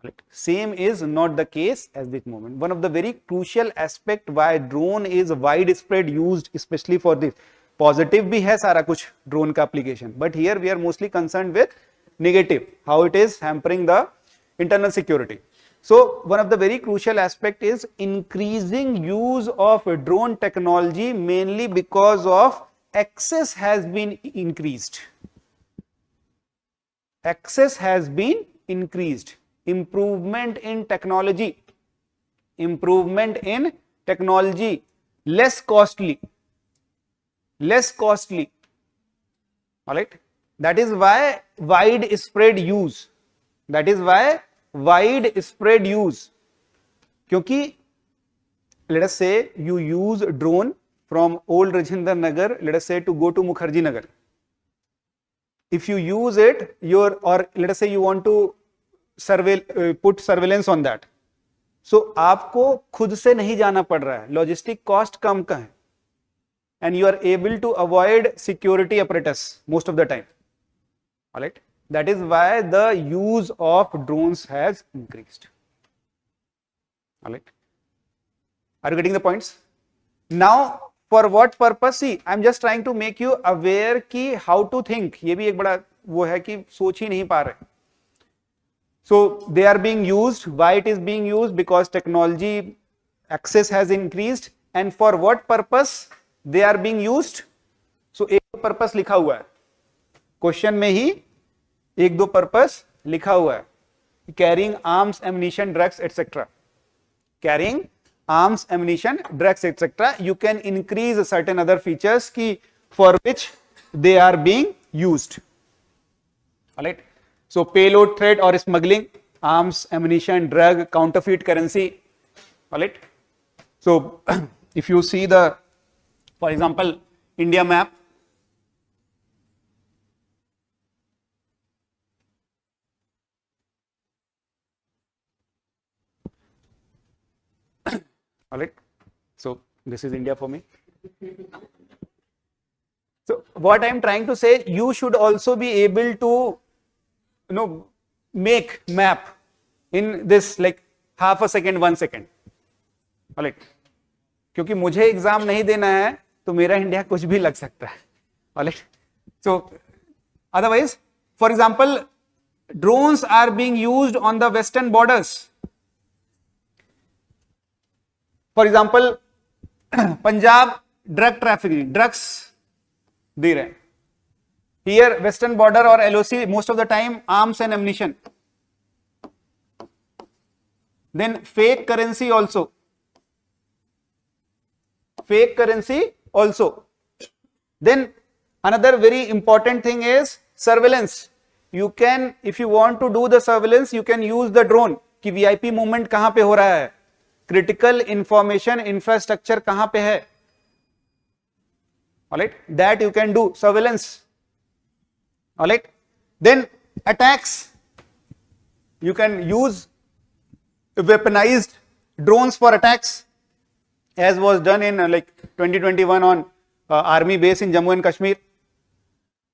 Right. Same is not the case at this moment. One of the very crucial aspect why drone is widespread used, especially for this. Positive भी है सारा कुछ drone का application, but here we are mostly concerned with negative, how it is hampering the internal security. So one of the very crucial aspect is increasing use of drone technology, mainly because of access has been increased. Access has been increased. Improvement in technology. Improvement in technology. Less costly. Less costly. All right. That is why widespread use. That is why widespread use. क्योंकि let us say you use drone from old Rajendra Nagar, let us say, to go to Mukherjee Nagar. If you use it, or let us say you want to put surveillance on that. So आपको खुद से नहीं जाना पड़ रहा है, logistic cost कम का है, and you are able to avoid security apparatus most of the time. All right. That is why the use of drones has increased. All right. Are you getting the points? Now, for what purpose? See, I'm just trying to make you aware कि how to think. ये भी एक बड़ा वो है कि सोच ही नहीं पा रहे. So they are being used. Why it is being used? Because technology access has increased. And for what purpose they are being used? So एक purpose लिखा हुआ है. Question में ही एक दो purpose लिखा हुआ है. Carrying arms, ammunition, drugs, etc. Carrying arms, ammunition, drugs, etc. You can increase certain other features ki for which they are being used. All right. So payload threat or smuggling, arms, ammunition, drug, counterfeit currency. All right. So if you see the, for example, India map. All right. So this is India for me. So what I am trying to say, you should also be able to, make map in this like half a second, 1 second. All right. क्योंकि मुझे exam नहीं देना है तो मेरा India कुछ भी लग सकता है. All right. So otherwise, for example, drones are being used on the western borders. For example, Punjab drug trafficking, drugs दे रहे हैं. Here, western border or LOC, most of the time arms and ammunition. Then fake currency also. Fake currency also. Then another very important thing is surveillance. You can, if you want to do the surveillance, you can use the drone. कि VIP movement कहाँ पे हो रहा है? Critical information infrastructure कहाँ पे है? All right, that you can do surveillance. All right, then attacks. You can use weaponized drones for attacks, as was done in like 2021 on army base in Jammu and Kashmir.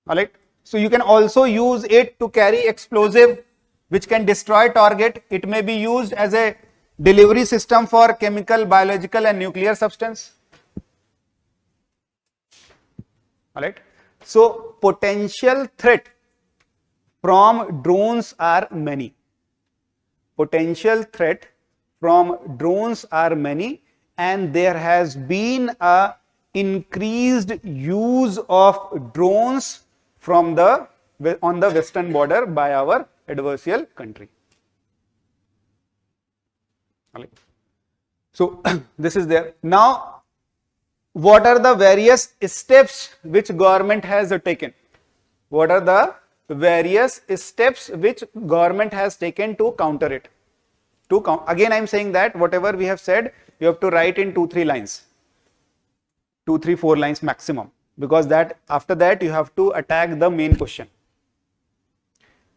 All right, so you can also use it to carry explosive which can destroy target. It may be used as a delivery system for chemical, biological and nuclear substance. All right. So potential threat from drones are many. Potential threat from drones are many, and there has been a increased use of drones from on the western border by our adversarial country. All right. So this is there. Now, what are the various steps which government has taken? What are the various steps which government has taken to counter it? Again, I am saying that whatever we have said, you have to write in 2-3 lines. 2-3-4 lines maximum, because that after that you have to attack the main question.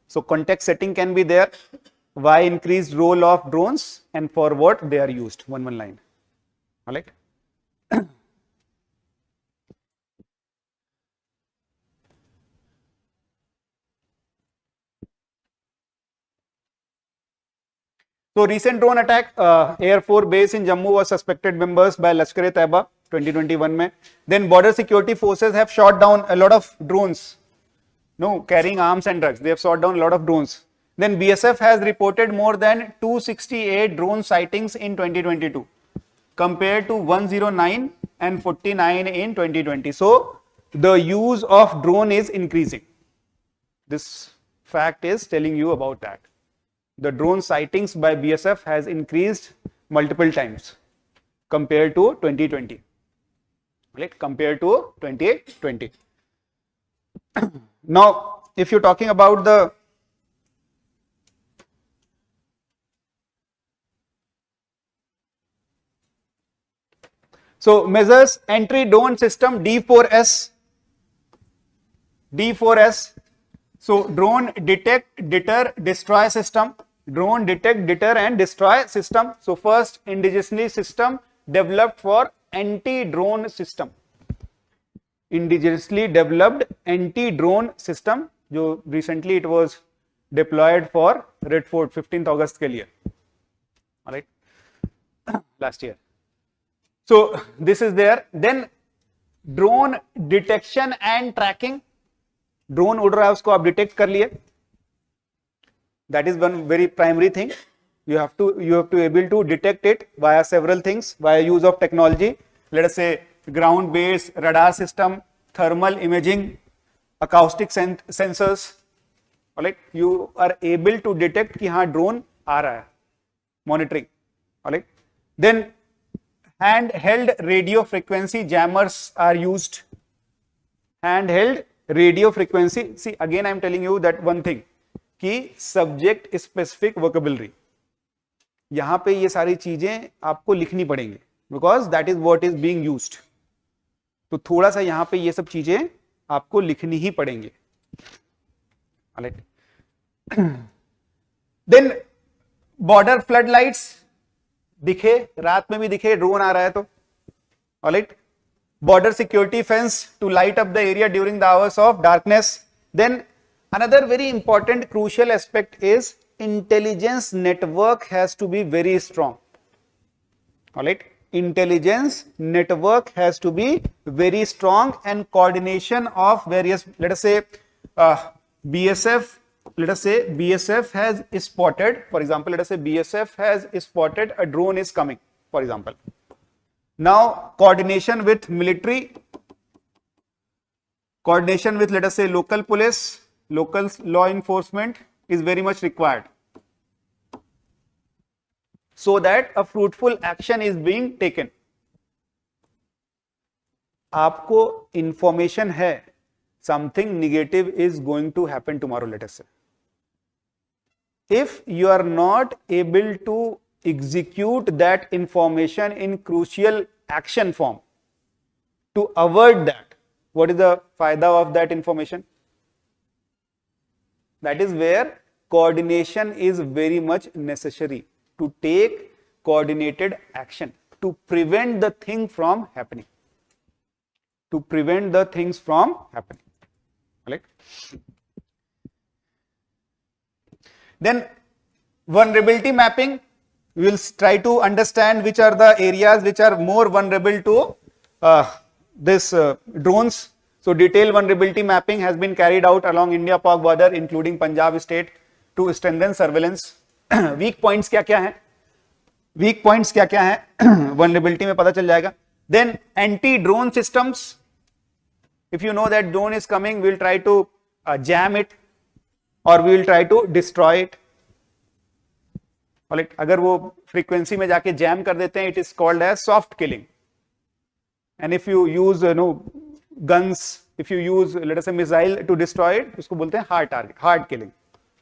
So context setting can be there. Why increased role of drones and for what they are used? One line. All right. So recent drone attack, Air Force base in Jammu was suspected members by Lashkar-e-Taiba 2021 में. Then border security forces have shot down a lot of drones, carrying arms and drugs. They have shot down a lot of drones. Then BSF has reported more than 268 drone sightings in 2022 compared to 109 and 49 in 2020. So the use of drone is increasing. This fact is telling you about that. The drone sightings by BSF has increased multiple times compared to 2020. Right? Compared to 2020. Now, if you're talking about the measures, entry drone system D4S. So drone detect, deter, destroy system. Drone detect, deter and destroy system. So first indigenously system developed for anti-drone system. Indigenously developed anti-drone system जो recently it was deployed for Red Fort 15th August के लिए, alright, last year. So this is there. Then drone detection and tracking. Drone उड़ रहा है उसको आप detect कर लिए. That is one very primary thing. You have to able to detect it via several things, via use of technology. Let us say ground based radar system, thermal imaging, acoustic sensors. Alright, you are able to detect कि हाँ drone आ रहा है. Monitoring. Alright. Then handheld radio frequency jammers are used. Handheld radio frequency. See, again I am telling you that one thing कि subject specific vocabulary. यहां पे ये सारी चीजें आपको लिखनी पड़ेंगी because that is what is being used. तो थोड़ा सा यहां पे ये सब चीजें आपको लिखनी ही पड़ेंगी. Alright. Then border floodlights दिखे, रात में भी दिखे, ड्रोन आ रहा है तो. Alright. Border security fence to light up the area during the hours of darkness. Then another very important crucial aspect is intelligence network has to be very strong. Alright, intelligence network has to be very strong and coordination of various, let us say BSF, let us say BSF has spotted, for example, let us say BSF has spotted a drone is coming, for example. Now coordination with military, coordination with let us say local police, local law enforcement is very much required so that a fruitful action is being taken. आपको information है something negative is going to happen tomorrow, let us say. If you are not able to execute that information in crucial action form to avoid that, what is the fayda of that information? That is where coordination is very much necessary to take coordinated action to prevent the thing from happening. To prevent the things from happening. Right? Then vulnerability mapping. We will try to understand which are the areas which are more vulnerable to this drones. So detailed vulnerability mapping has been carried out along India-Pak border, including Punjab state, to strengthen surveillance. Weak points क्या-क्या हैं? Weak points क्या-क्या हैं? Vulnerability में पता चल जाएगा. Then anti-drone systems. If you know that drone is coming, we will try to jam it or we will try to destroy it. Alright, अगर वो frequency में जाके jam कर देते हैं, it is called as soft killing. And if you use guns, if you use let us say missile to destroy it, उसको बोलते हैं hard target, hard killing,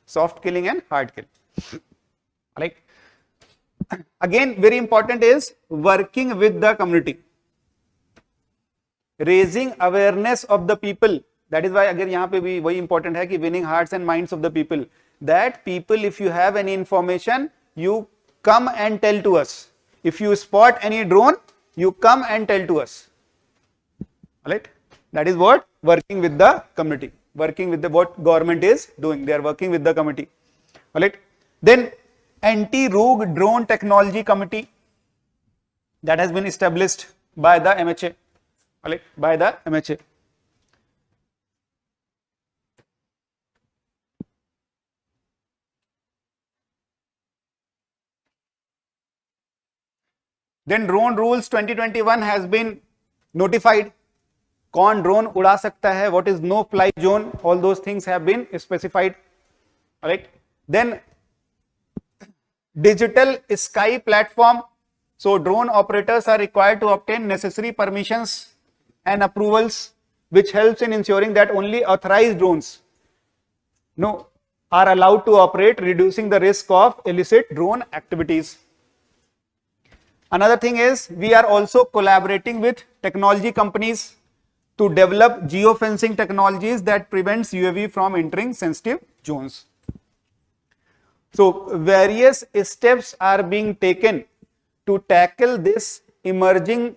soft killing and hard killing. Alright. Again, very important is working with the community, raising awareness of the people. That is why अगर यहाँ पे भी वही important है कि winning hearts and minds of the people. That people, if you have any information, you come and tell to us. If you spot any drone, you come and tell to us. Alright, that is what working with the community, working with the what government is doing. They are working with the committee. Alright, then anti-rogue drone technology committee that has been established by the MHA. Alright, by the MHA. Then drone rules 2021 has been notified. कौन drone उड़ा सकता है, what is no fly zone, all those things have been specified. Alright. Then digital sky platform. So drone operators are required to obtain necessary permissions and approvals, which helps in ensuring that only authorized drones are allowed to operate, reducing the risk of illicit drone activities. Another thing is we are also collaborating with technology companies to develop geofencing technologies that prevents UAV from entering sensitive zones. So various steps are being taken to tackle this emerging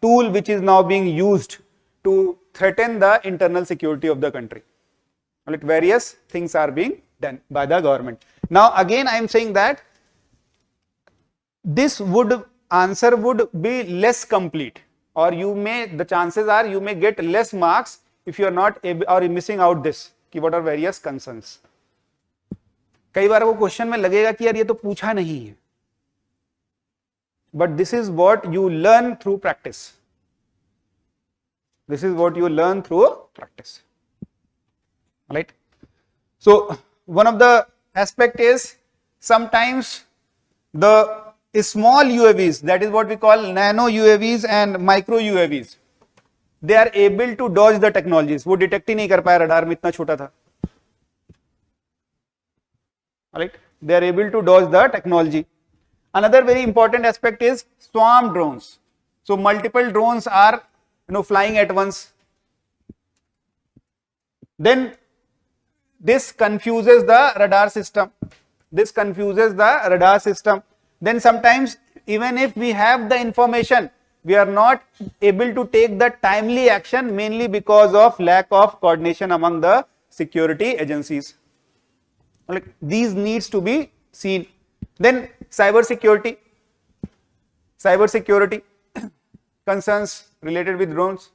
tool which is now being used to threaten the internal security of the country. Right? Various things are being done by the government. Now again I am saying that this answer would be less complete, or the chances are you may get less marks if you are not able or missing out this कि what are various concerns. कई बार वो question में लगेगा कि यार ये तो पूछा नहीं है, but this is what you learn through practice. This is what you learn through practice. Right? So one of the aspect is sometimes the small UAVs, that is what we call nano UAVs and micro UAVs, they are able to dodge the technologies. वो detect ही नहीं कर पाया, radar में इतना छोटा था. Right? They are able to dodge the technology. Another very important aspect is swarm drones. So multiple drones are flying at once. Then this confuses the radar system. This confuses the radar system. Then sometimes even if we have the information, we are not able to take the timely action, mainly because of lack of coordination among the security agencies. Like these needs to be seen. Then cyber security concerns related with drones,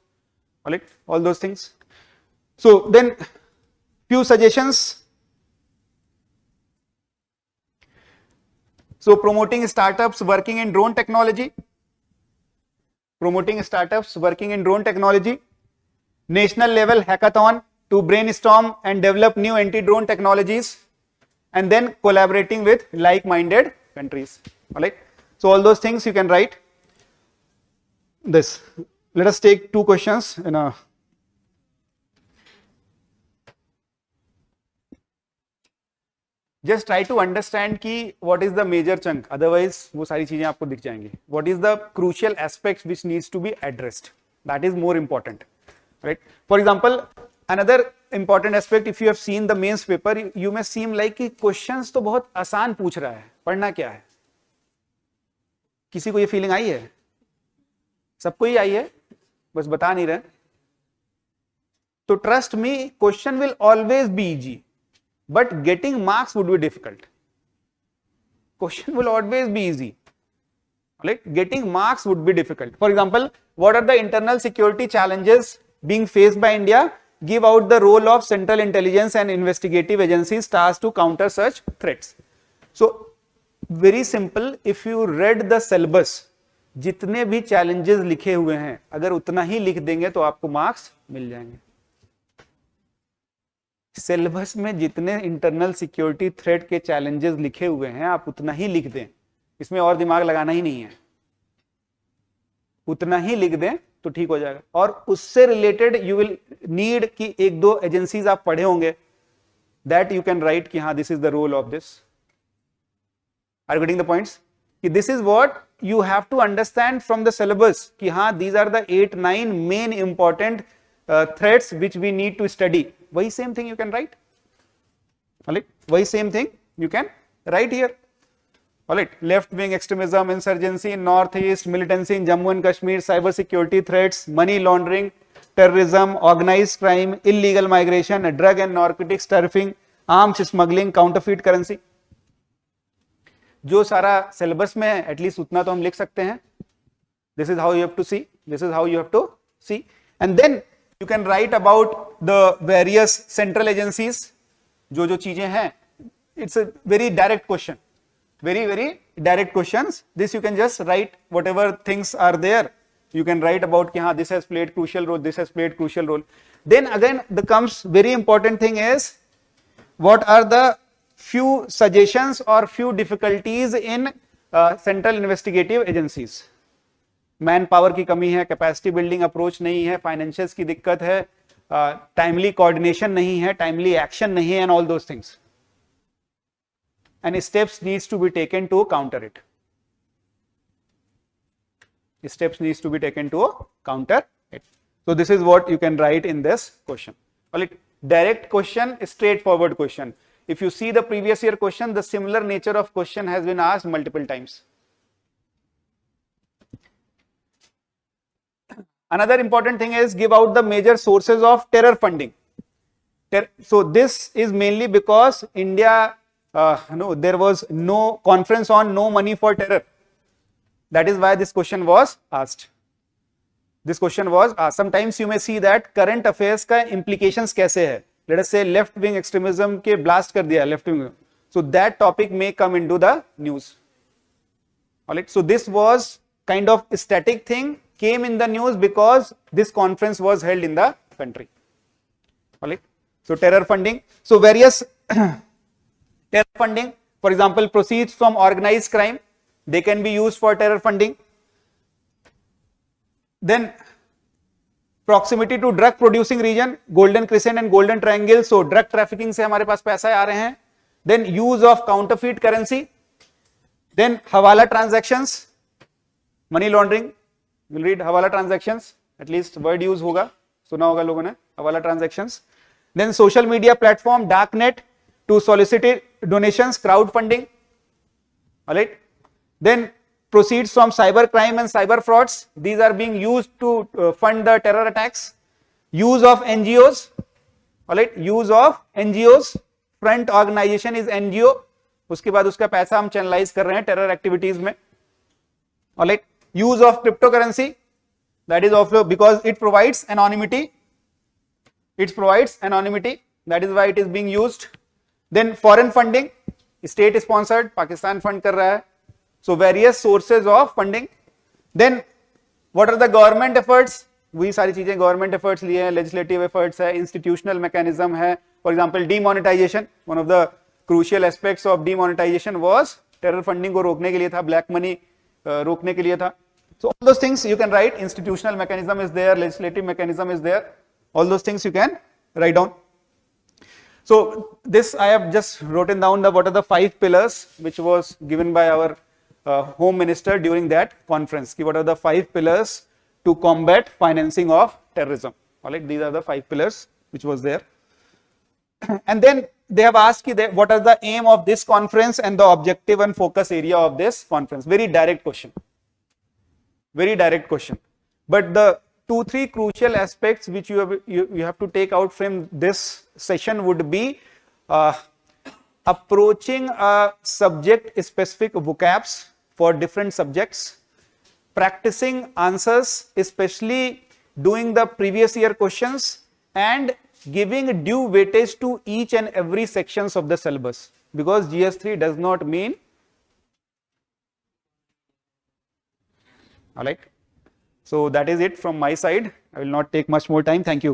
all those things. So then few suggestions. So promoting startups working in drone technology, national level hackathon to brainstorm and develop new anti-drone technologies, and then collaborating with like-minded countries. So all those things you can write this. Let us take two questions in a just try to understand कि what is the major chunk, otherwise वो सारी चीजें आपको दिख जाएंगी. What is the crucial aspects which needs to be addressed, that is more important, right? For example, another important aspect, if you have seen the mains paper, you may seem like कि questions तो बहुत आसान पूछ रहा है, पढ़ना क्या है? किसी को ये फीलिंग आई है? सबको ही आई है, बस बता नहीं रहे. तो trust me, question will always be easy, but getting marks would be difficult. Question will always be easy. Getting marks would be difficult. For example, what are the internal security challenges being faced by India? Give out the role of central intelligence and investigative agencies tasked to counter such threats. So very simple, if you read the syllabus, जितने भी challenges लिखे हुए हैं, अगर उतना ही लिख देंगे तो आपको marks मिल जाएंगे. सिलेबस में जितने इंटरनल सिक्योरिटी थ्रेट के चैलेंजेस लिखे हुए हैं, आप उतना ही लिख दें, इसमें और दिमाग लगाना ही नहीं है, उतना ही लिख दें तो ठीक हो जाएगा. और उससे रिलेटेड यू विल नीड कि एक दो एजेंसीज आप पढ़े होंगे, दैट यू कैन राइट कि हाँ this is the role of this. Are you getting the points? कि this is what you have to understand from the syllabus कि हाँ these are the 8-9 main important threats which we need to study. Why same thing you can write? Why same thing you can write here? Left wing extremism, insurgency in northeast, militancy in Jammu and Kashmir, cyber security threats, money laundering, terrorism, organized crime, illegal migration, drug and narcotics trafficking, arms smuggling, counterfeit currency. जो सारा syllabus में है at least उतना तो हम लिख सकते हैं. This is how you have to see. This is how you have to see. And then you can write about the various central agencies. जो चीजें हैं, it's a very direct question, very direct questions. This you can just write whatever things are there. You can write about कि हाँ this has played crucial role, this has played crucial role. Then again the comes very important thing is what are the few suggestions or few difficulties in central investigative agencies. Man power की कमी है, capacity building approach नहीं है, financials की दिक्कत है, timely coordination नहीं है, टाइमली एक्शन नहीं है, and all those things, and steps needs to be taken to counter it. Steps needs to be taken to counter it. So this is what you can write in this question. Direct question, straightforward question. If you see the previous year question, the similar nature of question has been asked multiple times. Another important thing is give out the major sources of terror funding. So this is mainly because India, there was no conference on no money for terror. That is why this question was asked. This question was asked. Sometimes you may see that current affairs का implications कैसे है. Let us say left wing extremism के blast कर दिया left wing. So that topic may come into the news. Alright. So this was kind of static thing, came in the news because this conference was held in the country. Alright. So terror funding. So various terror funding, for example, proceeds from organized crime, they can be used for terror funding. Then proximity to drug producing region, golden crescent and golden triangle. So drug trafficking से हमारे पास पैसा आ रहे हैं. Then use of counterfeit currency. Then hawala transactions, money laundering. We'll read hawala transactions. At least word use होगा, सुना होगा लोगों ने hawala transactions. Then social media platform, darknet to solicit donations, crowdfunding. All right. Then proceeds from cyber crime and cyber frauds. These are being used to fund the terror attacks. Use of NGOs. All right. Use of NGOs. Front organization is NGO. उसके बाद उसका पैसा हम channelise कर रहे हैं terror activities में. All right. Use of cryptocurrency. That is also because it provides anonymity. It provides anonymity. That is why it is being used. Then foreign funding. State sponsored. Pakistan fund कर रहा है. So various sources of funding. Then what are the government efforts? वही सारी चीजें government efforts लिए हैं, legislative efforts है, institutional mechanism है. For example, demonetization. One of the crucial aspects of demonetization was terror funding को रोकने के लिए था, black money रोकने के लिए था. So all those things you can write. Institutional mechanism is there, legislative mechanism is there. All those things you can write down. So this I have just written down what are the 5 pillars which was given by our Home Minister during that conference. What are the 5 pillars to combat financing of terrorism? All right, these are the 5 pillars which was there. And then they have asked what are the aim of this conference and the objective and focus area of this conference. Very direct question. Very direct question. But the 2-3 crucial aspects which you have to take out from this session would be approaching a subject specific vocabs for different subjects, practicing answers, especially doing the previous year questions, and giving due weightage to each and every sections of the syllabus, because GS3 does not mean. All right. So that is it from my side. I will not take much more time. Thank you.